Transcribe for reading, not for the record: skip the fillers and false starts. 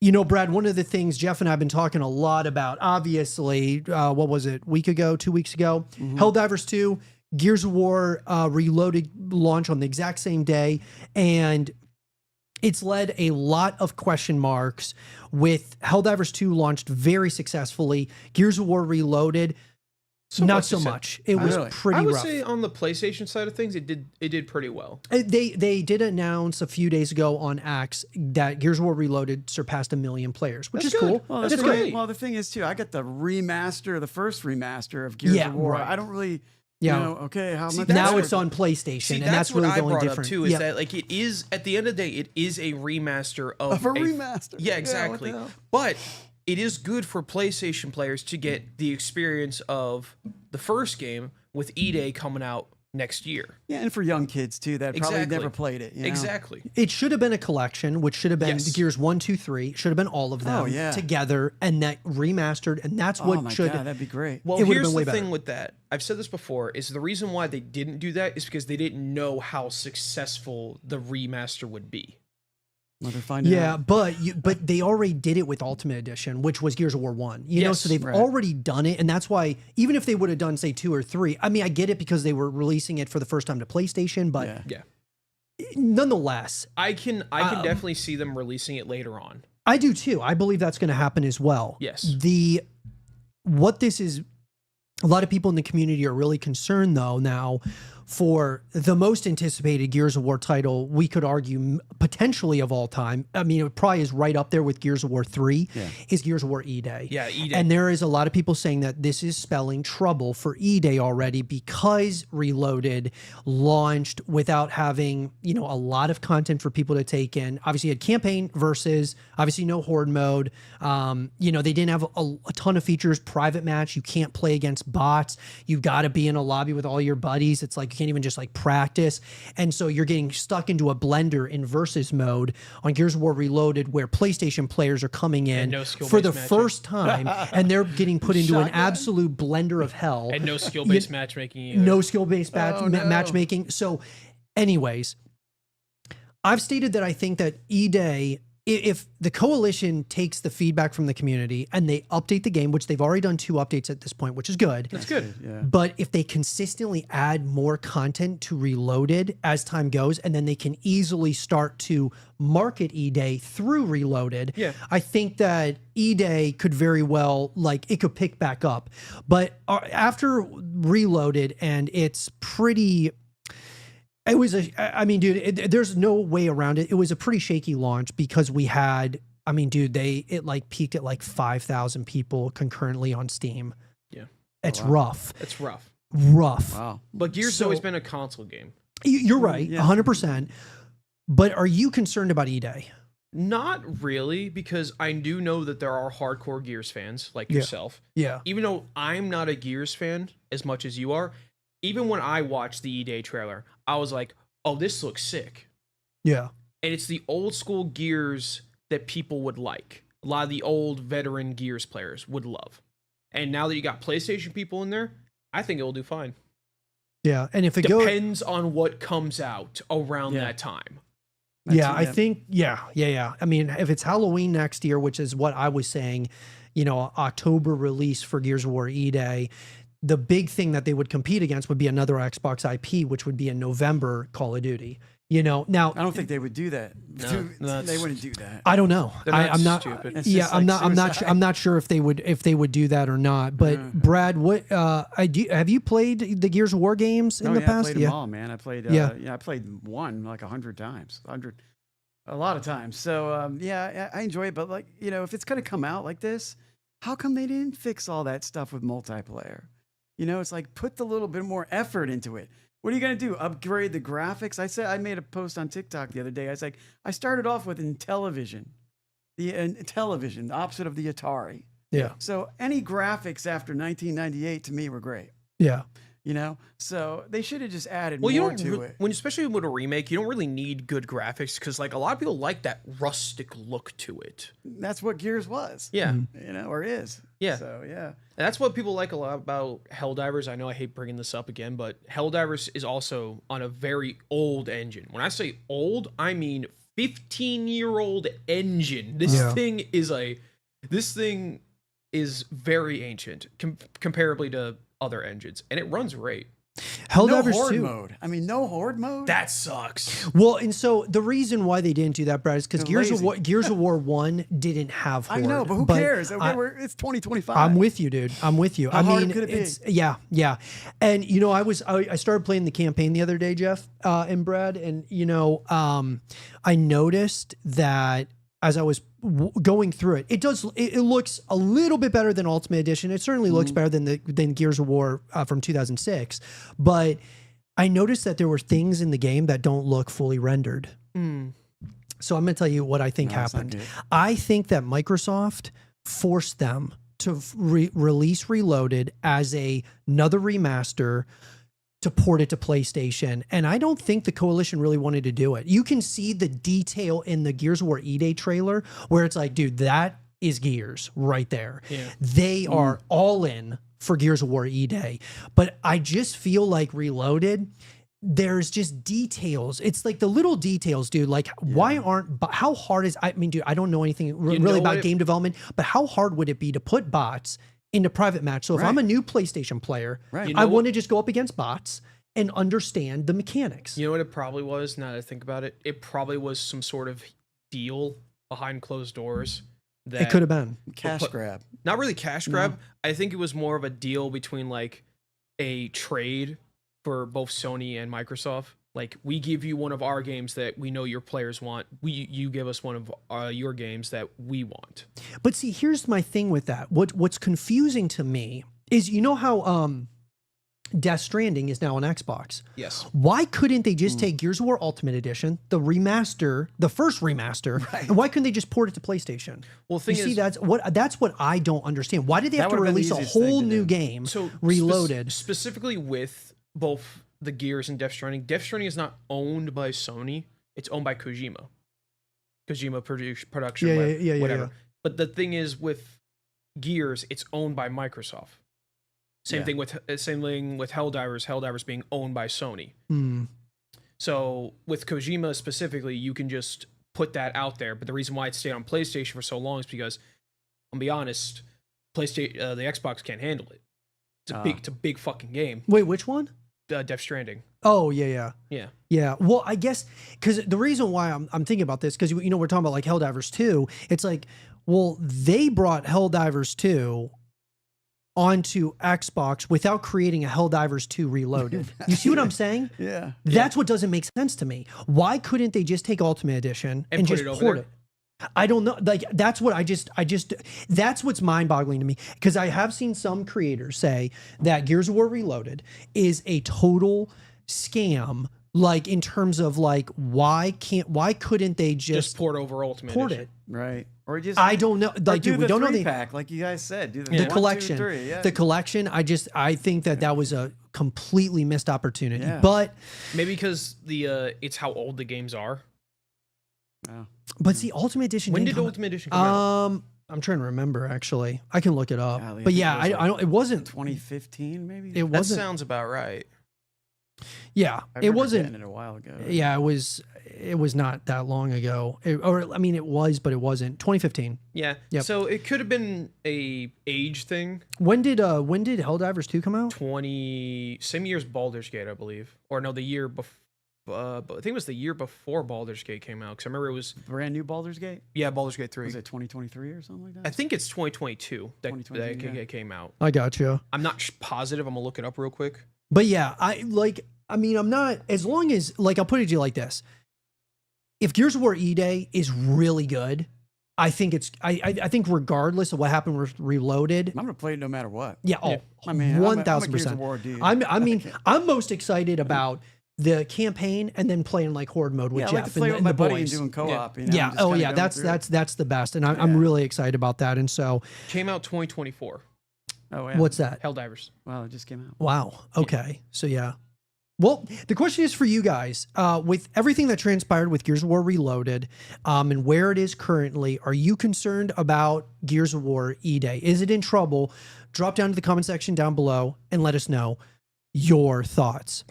Brad, one of the things Jeff and I have been talking a lot about, obviously, what was it, week ago, 2 weeks ago? Helldivers 2, Gears of War Reloaded launch on the exact same day. And it's led a lot of question marks with Helldivers 2 launched very successfely. Gears of War Reloaded, not so much. It was pretty rough. I would say on the PlayStation side of things, it did pretty well. They did announce a few days ago on X that Gears of War Reloaded surpassed 1 million players, which is cool. Well, that's great. Well, the thing is too, I got the first remaster of Gears of War. Right. I don't really. How much now it's on PlayStation, and that's really the only difference. Too, is that like it is at the end of the day, it is a remaster of a remaster. Yeah, exactly. But it is good for PlayStation players to get the experience of the first game with E-Day coming out next year. Yeah, and for young kids too that probably never played it. Exactly. It should have been a collection, which should have been Gears 1, 2, 3. Should have been all of them together, and that remastered, and that's what should. God, that'd be great. Well, here's the thing with that. I've said this before. Is the reason why they didn't do that is because they didn't know how successful the remaster would be. Well, they're finding out. but they already did it with Ultimate Edition, which was Gears of War 1. So they've already done it, and that's why even if they would have done say 2 or 3, I mean, I get it because they were releasing it for the first time to PlayStation, but nonetheless, I can definitely see them releasing it later on. I do too. I believe that's going to happen as well. Yes. What this is, a lot of people in the community are really concerned though now for the most anticipated Gears of War title, we could argue potentially of all time. I mean, it probably is right up there with Gears of War 3, is Gears of War E-Day. Yeah, E-Day. And there is a lot of people saying that this is spelling trouble for E-Day already because Reloaded launched without having, a lot of content for people to take in. Obviously, you had campaign versus, obviously no horde mode. They didn't have a ton of features. Private match, you can't play against bots. You've got to be in a lobby with all your buddies. It's like, can't even just like practice. And so you're getting stuck into a blender in versus mode on Gears of War Reloaded where PlayStation players are coming in for the first time and they're getting put into an absolute blender of hell. And no skill-based matchmaking either. No skill-based matchmaking. So anyways, I've stated that I think that E-Day, if the coalition takes the feedback from the community and they update the game, which they've already done 2 updates at this point, which is good. That's good. Yeah. But if they consistently add more content to Reloaded as time goes, and then they can easily start to market E-Day through Reloaded, I think that E-Day could very well, it could pick back up. But after Reloaded, and it's pretty... there's no way around it. It was a pretty shaky launch because we had, it peaked at 5,000 people concurrently on Steam. Yeah. It's rough. It's rough. Rough. Wow. But Gears has always been a console game. You're right, 100%. But are you concerned about E-Day? Not really, because I do know that there are hardcore Gears fans like yourself. Yeah. Even though I'm not a Gears fan as much as you are, even when I watched the E-Day trailer, I was like, oh, this looks sick. Yeah. And it's the old school Gears that people would like. A lot of the old veteran Gears players would love. And now that you got PlayStation people in there, I think it will do fine. Yeah. And if it depends on what comes out around that time. I think, I mean, if it's Halloween next year, which is what I was saying, October release for Gears of War E-Day, the big thing that they would compete against would be another Xbox IP, which would be in November Call of Duty. Now I don't think they would do that. No, they wouldn't do that. I don't know. I'm not stupid. I'm not sure if they would do that or not. But Brad, what have you played the Gears of War games in the past? I played them all, man. I played I played one 100 times. A lot of times. So I enjoy it, but if it's gonna come out like this, how come they didn't fix all that stuff with multiplayer? It's like put the little bit more effort into it. What are you going to do? Upgrade the graphics? I made a post on TikTok the other day. I was like, I started off with Intellivision, the opposite of the Atari. Yeah. So any graphics after 1998 to me were great. Yeah. So they should have just added more to it. Especially with a remake, you don't really need good graphics because a lot of people like that rustic look to it. That's what Gears was. Yeah. Or is. Yeah. So, yeah. And that's what people like a lot about Helldivers. I know I hate bringing this up again, but Helldivers is also on a very old engine. When I say old, I mean 15-year-old engine. This thing is very ancient comparably to other engines, and it runs great. No Helldivers horde 2. mode. I mean, no horde mode. That sucks. Well, and so the reason why they didn't do that, Brad, is because They're Gears of War 1 didn't have horde. I know, but who cares? Okay, it's 2025. I'm with you, dude. I'm with you. How hard could it be? Yeah. And you know, I started playing the campaign the other day, Jeff and Brad, and you know, I noticed that as I was going through it, it looks a little bit better than Ultimate Edition. It certainly looks better than Gears of War from 2006, but I noticed that there were things in the game that don't look fully rendered. So I'm going to tell you what I think happened. I think that Microsoft forced them to release Reloaded as another remaster to port it to PlayStation. And I don't think the Coalition really wanted to do it. You can see the detail in the Gears of War E-Day trailer where it's like, dude, that is Gears right there. Yeah. They are all in for Gears of War E-Day. But I just feel like Reloaded, there's just details. It's like the little details, dude. Like, how hard is, I mean, dude, I don't know anything really about game development, but how hard would it be to put bots into private match? So if I'm a new PlayStation player, I want to just go up against bots and understand the mechanics. You know what it probably was, now that I think about it? It probably was some sort of deal behind closed doors. That it could have been. Cash grab. Not really cash grab. I think it was more of a deal between like a trade for both Sony and Microsoft. Like, we give you one of our games that we know your players want. You give us one of your games that we want. But see, here's my thing with that. What's confusing to me is, you know how Death Stranding is now on Xbox? Yes. Why couldn't they just take Gears of War Ultimate Edition, the remaster, the first remaster, and why couldn't they just port it to PlayStation? Well, that's what I don't understand. Why did they have to release a whole new game, Reloaded? Specifically with both the Gears and Death Stranding. Death Stranding is not owned by Sony. It's owned by Kojima. Production, whatever. Yeah. But the thing is, with Gears, it's owned by Microsoft. Same thing with Helldivers. Helldivers being owned by Sony. So with Kojima specifically, you can just put that out there. But the reason why it stayed on PlayStation for so long is because, I'll be honest, PlayStation, the Xbox can't handle it. It's a big fucking game. Wait, which one? Death Stranding. Oh, yeah. Well, I guess because the reason why I'm thinking about this, because you know we're talking about like Helldivers 2. It's like, well, they brought Helldivers 2 onto Xbox without creating a Helldivers 2 Reloaded. You see what I'm saying? Yeah. That's what doesn't make sense to me. Why couldn't they just take Ultimate Edition and just port it? I don't know. Like, that's what that's what's mind-boggling to me, because I have seen some creators say that Gears of War Reloaded is a total scam. Like, in terms of like, why couldn't they just port over Ultimate Edition? Right. Or just, I don't know. Like, do we don't know the pack, like you guys said. Do the collection. 1, 2, 3, yeah. The collection. I think that was a completely missed opportunity. Yeah. But maybe because it's how old the games are. Wow. But see, Ultimate Edition. When did Ultimate Edition come out? I'm trying to remember. Actually, I can look it up. Golly, but yeah, I don't. It wasn't 2015, maybe. It wasn't. That sounds about right. Yeah, it wasn't. It a while ago. Yeah, it was. It was not that long ago. It was, but it wasn't. 2015. Yeah. Yep. So it could have been a age thing. When did Helldivers 2 come out? Same year as Baldur's Gate, I believe. Or no, the year before. I think it was the year before Baldur's Gate came out, because I remember it was brand new Baldur's Gate. Yeah, Baldur's Gate 3. Was it 2023 or something like that? I think it's 2022 that it came out. I got you. I'm not positive. I'm gonna look it up real quick. But yeah, I'm not, as long as, like, I'll put it to you like this: if Gears of War E-Day is really good, I think I think regardless of what happened with Reloaded, I'm gonna play it no matter what. Yeah, I mean, 1000%. I'm most excited about the campaign and then playing like Horde mode with Jeff and the boys. And doing co-op. Yeah. That's the best, and I'm really excited about that. And so came out 2024. Oh yeah. What's that? Helldivers. Wow, it just came out. Wow. Okay. Yeah. So yeah. Well, the question is for you guys, with everything that transpired with Gears of War Reloaded, and where it is currently, are you concerned about Gears of War E-Day? Is it in trouble? Drop down to the comment section down below and let us know your thoughts.